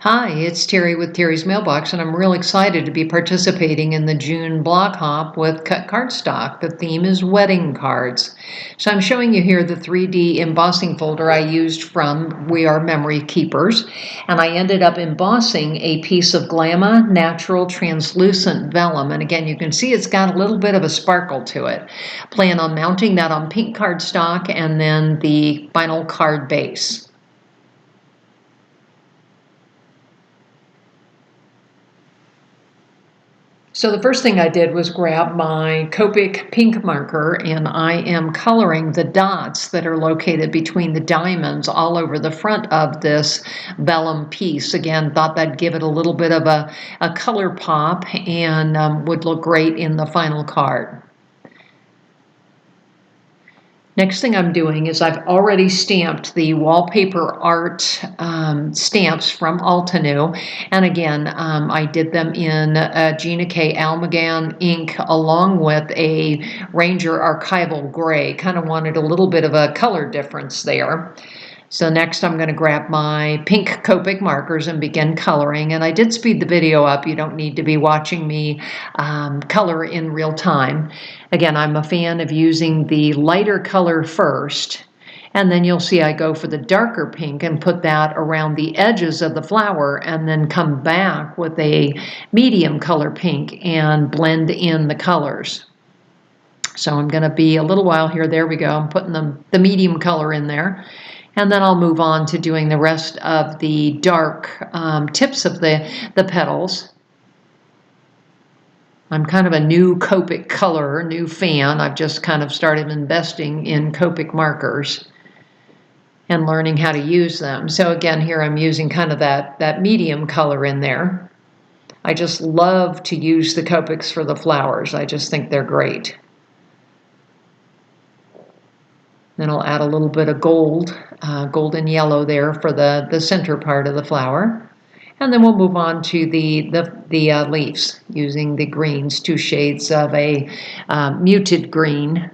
Hi, it's Terry with Terry's Mailbox, and I'm real excited to be participating in the June block hop with cut cardstock. The theme is wedding cards. So I'm showing you here the 3D embossing folder I used from We Are Memory Keepers, and I ended up embossing a piece of Glamma Natural Translucent Vellum, and again you can see it's got a little bit of a sparkle to it. Plan on mounting that on pink cardstock and then the final card base. So the first thing I did was grab my Copic pink marker, and I am coloring the dots that are located between the diamonds all over the front of this vellum piece. Again, thought that'd give it a little bit of a color pop and would look great in the final card. Next thing I'm doing is I've already stamped the wallpaper art stamps from Altenew, and again I did them in Gina K. Almagan ink along with a Ranger Archival Gray. Kind of wanted a little bit of a color difference there. So next I'm going to grab my pink Copic markers and begin coloring. And I did speed the video up. You don't need to be watching me color in real time. Again, I'm a fan of using the lighter color first. And then you'll see I go for the darker pink and put that around the edges of the flower and then come back with a medium color pink and blend in the colors. So I'm going to be a little while here. There we go. I'm putting the medium color in there. And then I'll move on to doing the rest of the dark tips of the petals. I'm kind of a new Copic color, new fan. I've just kind of started investing in Copic markers and learning how to use them. So again, here I'm using kind of that medium color in there. I just love to use the Copics for the flowers. I just think they're great. Then I'll add a little bit of gold, golden yellow there for the center part of the flower. And then we'll move on to the leaves using the greens, 2 shades of a muted green.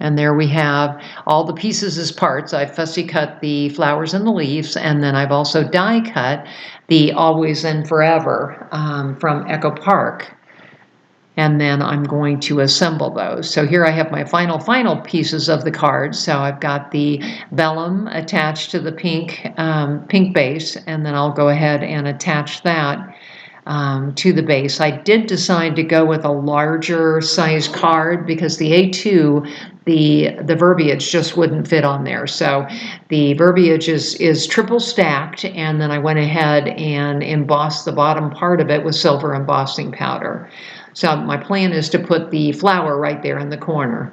And there we have all the pieces as parts. I fussy cut the flowers and the leaves, and then I've also die cut the Always and Forever from Echo Park. And then I'm going to assemble those. So here I have my final pieces of the card. So I've got the vellum attached to the pink base, and then I'll go ahead and attach that to the base. I did decide to go with a larger size card because the A2, the verbiage just wouldn't fit on there. So the verbiage is triple stacked, and then I went ahead and embossed the bottom part of it with silver embossing powder. So my plan is to put the flower right there in the corner.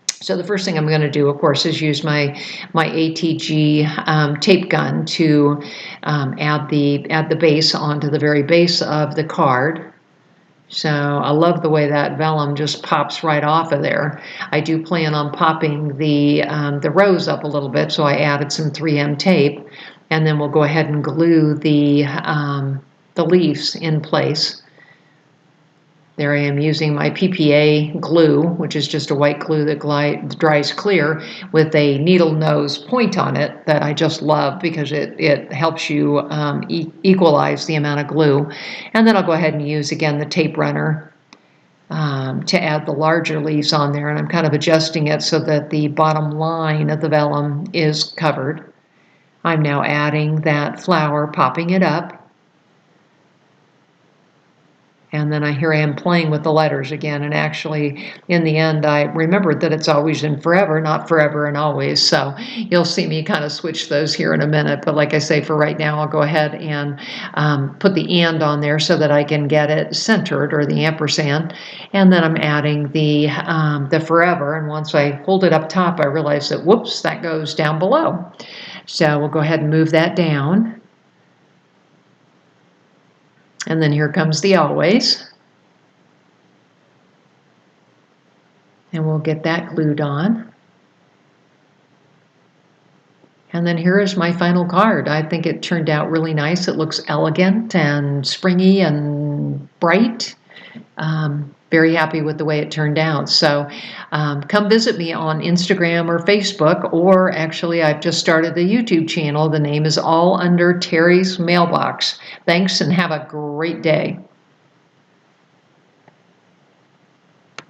So the first thing I'm going to do, of course, is use my ATG tape gun to add the base onto the very base of the card. So I love the way that vellum just pops right off of there. I do plan on popping the rows up a little bit, so I added some 3M tape, and then we'll go ahead and glue the leaves in place. There I am using my PPA glue, which is just a white glue that dries clear with a needle nose point on it that I just love because it helps you equalize the amount of glue. And then I'll go ahead and use again the tape runner to add the larger leaves on there, and I'm kind of adjusting it so that the bottom line of the vellum is covered. I'm now adding that flower, popping it up. And then here I am playing with the letters again. And actually, in the end, I remembered that it's always and forever, not forever and always. So you'll see me kind of switch those here in a minute. But like I say, for right now, I'll go ahead and put the and on there so that I can get it centered, or the ampersand. And then I'm adding the forever. And once I hold it up top, I realize that, whoops, that goes down below. So we'll go ahead and move that down. And then here comes the always. And we'll get that glued on. And then here is my final card. I think it turned out really nice. It looks elegant and springy and bright. very happy with the way it turned out. So come visit me on Instagram or Facebook, or actually I've just started the YouTube channel. The name is all under Terry's Mailbox. Thanks and have a great day.